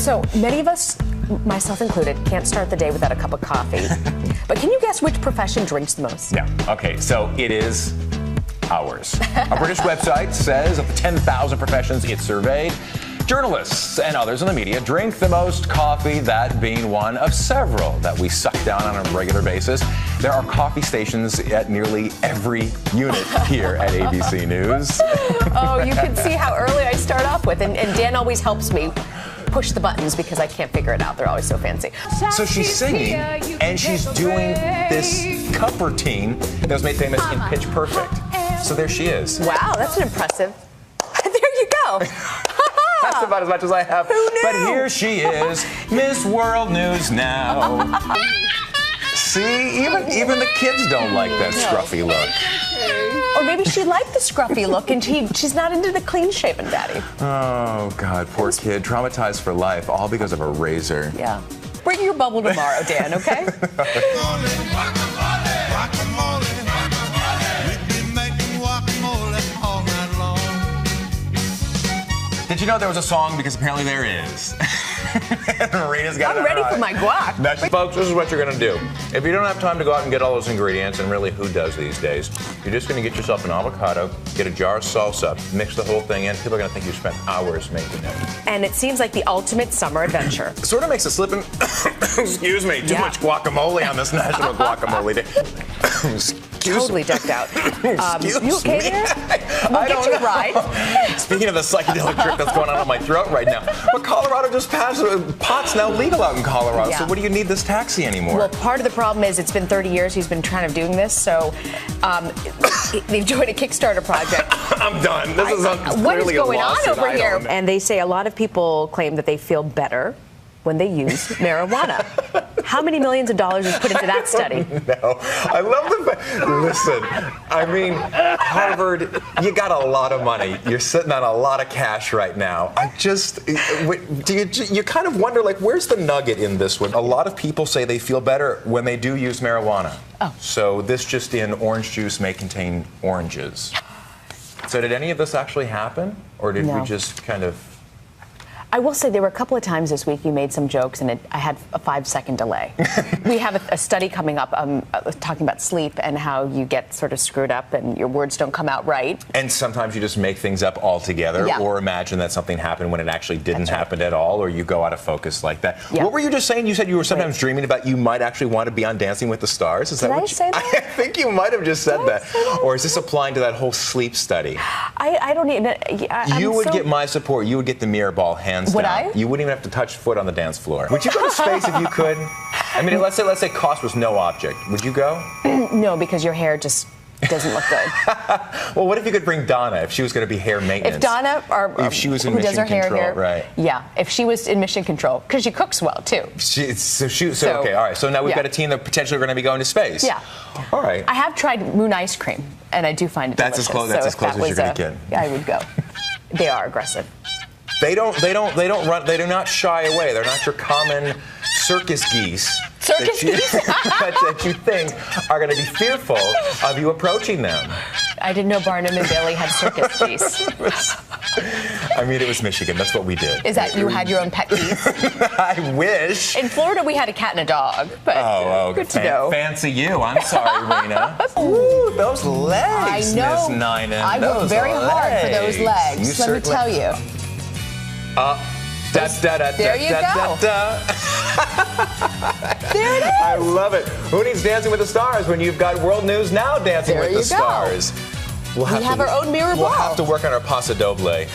So many of us, myself included, can't start the day without a cup of coffee. But can you guess which profession drinks the most? Yeah. Okay, so it is ours. A British website says of the 10,000 professions it surveyed, journalists and others in the media drink the most coffee, that being one of several that we suck down on a regular basis. There are coffee stations at nearly every unit here at ABC News. Oh, you can see how early I start off with, and Dan always helps me push the buttons because I can't figure it out. They're always so fancy. So she's singing, and she's doing this cup routine that was made famous in Pitch Perfect. So there she is. Wow, that's an impressive. There you go. That's about as much as I have. Who knew? But here she is, Miss World News Now. See, even the kids don't like that scruffy look. Or maybe she liked the scruffy look and she's not into the clean-shaven daddy. Oh, God, poor kid. Traumatized for life, all because of a razor. Yeah. Bring your bubble tomorrow, Dan, okay? Did you know there was a song? Because apparently there is. Marina's got I'm ready for my guac. Now, folks, this is what you're going to do. If you don't have time to go out and get all those ingredients, and really who does these days, you're just going to get yourself an avocado, get a jar of salsa, mix the whole thing in. People are going to think you spent hours making it. And it seems like the ultimate summer adventure. Sort of makes a slip and, excuse me, too much guacamole on this National Guacamole Day. Totally decked out. You okay there? We'll I get you a ride. Speaking of the psychedelic trip that's going on in my throat right now, but Colorado just passed, pot's now legal out in Colorado, so what do you need this taxi anymore? Well, part of the problem is it's been 30 years he's been trying to doing this, so they've joined a Kickstarter project. I'm done. This is what is clearly going a on lawsuit. over here? And they say a lot of people claim that they feel better when they use marijuana. How many millions of dollars is put into that study? No, I love the fact. Listen, I mean, Harvard, you got a lot of money. You're sitting on a lot of cash right now. You kind of wonder, like, where's the nugget in this one? A lot of people say they feel better when they do use marijuana. Oh. So this just in, orange juice may contain oranges. So did any of this actually happen? Or did we just kind of... I will say there were a couple of times this week you made some jokes and I had a 5-second delay. We have a study coming up talking about sleep and how you get sort of screwed up and your words don't come out right. And sometimes you just make things up altogether or imagine that something happened when it actually didn't happen at all, or you go out of focus like that. Yeah. What were you just saying? You said you were sometimes dreaming about you might actually want to be on Dancing with the Stars. Is that what I say that? I think you might have just said that. Or is this applying to that whole sleep study? I don't even... You would get my support. You would get the mirror ball hands down. Would I? You wouldn't even have to touch foot on the dance floor. Would you go to space if you could? I mean, let's say cost was no object. Would you go? No, because your hair just doesn't look good. Well, what if you could bring Donna if she was going to be hair maintenance? If Donna, if she was in who does Mission her Control, hair, right? Yeah, if she was in Mission Control, because she cooks well too. Okay, all right. So now we've got a team that potentially are going to be going to space. Yeah. All right. I have tried Moon ice cream, and I do find it delicious. That's as close as you're going to get. I would go. They are aggressive. They do not shy away. They're not your common circus geese. Circus geese? that you think are going to be fearful of you approaching them. I didn't know Barnum and Bailey had circus geese. I mean, it was Michigan. That's what we did. Is that you had your own pet geese? I wish. In Florida, we had a cat and a dog. But good to know. Fancy you. I'm sorry, Rena. Ooh, those legs, I know. Miss Ninen. I worked very hard for those legs. Let me tell you. There you go. There it is. I love it. Who needs Dancing with the Stars when you've got World News Now Dancing with the Stars? We have our own mirror ball. We'll have to work on our Paso Doble. There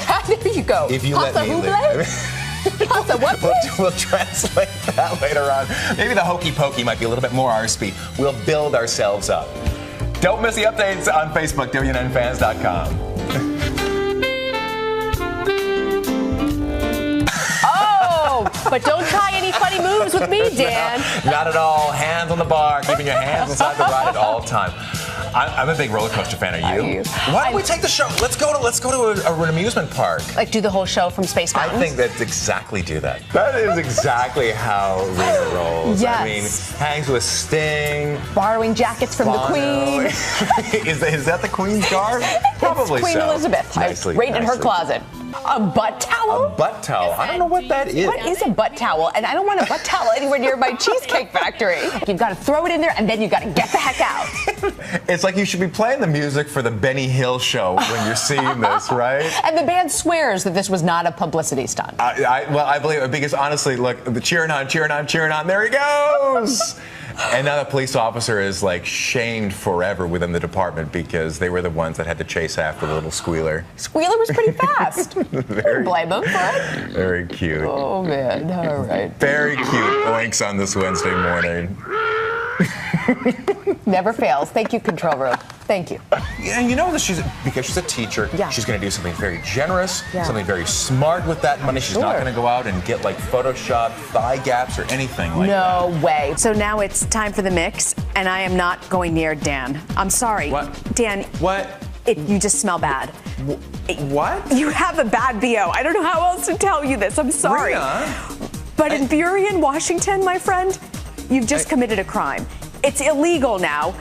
you go. If you let me live. Pasta what? We'll translate that later on. Maybe the hokey pokey might be a little bit more our speed. We'll build ourselves up. Don't miss the updates on Facebook, WNNFans.com. But don't try any funny moves with me, Dan. No, not at all. Hands on the bar, keeping your hands inside the ride at all time. I'm a big roller coaster fan. Are you? Why don't we take the show? Let's go to an amusement park. Like do the whole show from Space Mountain? I think that's exactly do that. That is exactly how Rena rolls. Yes. I mean, hangs with Sting. Borrowing jackets from the Queen. Is that the Queen's guard? Probably Queen so. Elizabeth. Right in her closet. A butt towel? A butt towel. I don't know what that is. What is a butt towel? And I don't want a butt towel anywhere near my Cheesecake Factory. You've got to throw it in there and then you've got to get the heck out. It's like you should be playing the music for the Benny Hill show when you're seeing this, right? And the band swears that this was not a publicity stunt. Well, I believe it because honestly, look, the cheering on, there he goes. And now the police officer is like shamed forever within the department because they were the ones that had to chase after the little squealer. Squealer was pretty fast. Don't blame him for it. Very cute. Oh, man. All right. Very cute oinks on this Wednesday morning. Never fails. Thank you, Control Room. Thank you. Yeah, you know, because she's a teacher, she's going to do something very generous, something very smart with that money. She's not going to go out and get like Photoshop thigh gaps or anything like that. No way. So now it's time for the mix, and I am not going near Dan. I'm sorry. What? Dan. What? You just smell bad. What? You have a bad BO. I don't know how else to tell you this. I'm sorry. Rena? But in Burien, Washington, my friend, you've just committed a crime. It's illegal now.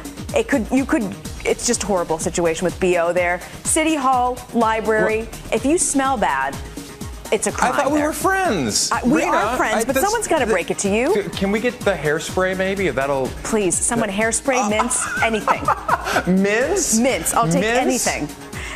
It's just a horrible situation with BO there. City Hall, library. If you smell bad, it's a crime. I thought we were friends. We are friends, but someone's got to break it to you. Can we get the hairspray maybe? If that'll. Please, someone hairspray, mints, anything. Mints? Mints. I'll take anything.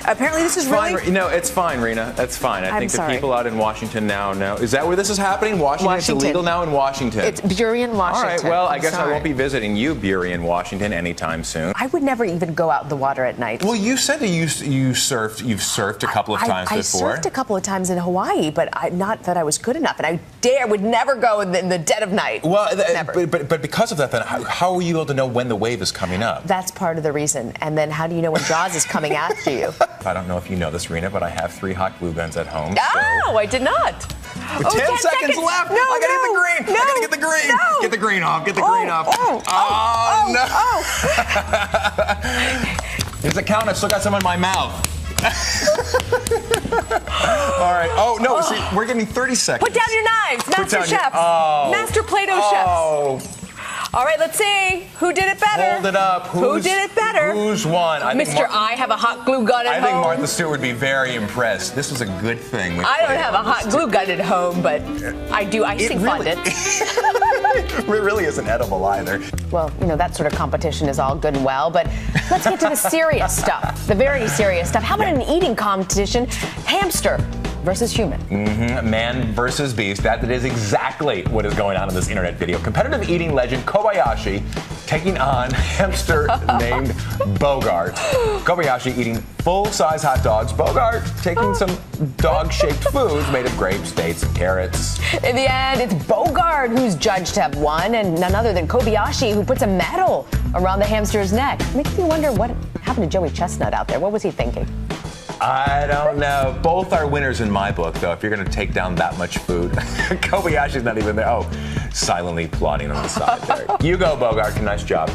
Apparently, this is fine, really. No, it's fine, Rena. That's fine. I think the people out in Washington now know. Is that where this is happening? Washington. It's illegal now in Washington. It's Burien, Washington. All right. Well, I guess I won't be visiting you, Burien, Washington, anytime soon. I would never even go out in the water at night. Well, you said that you surfed. You've surfed a couple of times before. I surfed a couple of times in Hawaii, but not that I was good enough, and I would never go in the dead of night. Well, never. But because of that, then how are you able to know when the wave is coming up? That's part of the reason. And then how do you know when Jaws is coming after you? I don't know if you know this, Rena, but I have 3 hot glue guns at home. Oh, I did not. With 10 seconds left. No, I gotta get the green. No, I gotta get the green. No. Get the green off. Get the green off. No. There's a count. I've still got some in my mouth. All right. Oh, no. See, we're getting 30 seconds. Put down your knives, Master Chefs. Master Play-Doh chefs. All right, let's see. Who did it better? Hold it up. Who did it better? Who's won? Mr. I have a hot glue gun at home. I think Martha Stewart would be very impressed. This was a good thing. I don't have a hot glue gun at home, but I do icing fondant. It really isn't edible either. Well, you know, that sort of competition is all good and well, but let's get to the serious stuff, the very serious stuff. How about an eating competition? Hamster versus human. Man versus beast. That is exactly what is going on in this internet video. Competitive eating legend Kobayashi taking on hamster named Bogart. Kobayashi eating full-size hot dogs. Bogart taking some dog-shaped foods made of grapes, dates, and carrots. In the end, it's Bogart who's judged to have won, and none other than Kobayashi who puts a medal around the hamster's neck. Makes me wonder what happened to Joey Chestnut out there. What was he thinking? I don't know. Both are winners in my book, though, if you're going to take down that much food. Kobayashi's not even there. Oh, silently plotting on the side there. You go, Bogart. Nice job.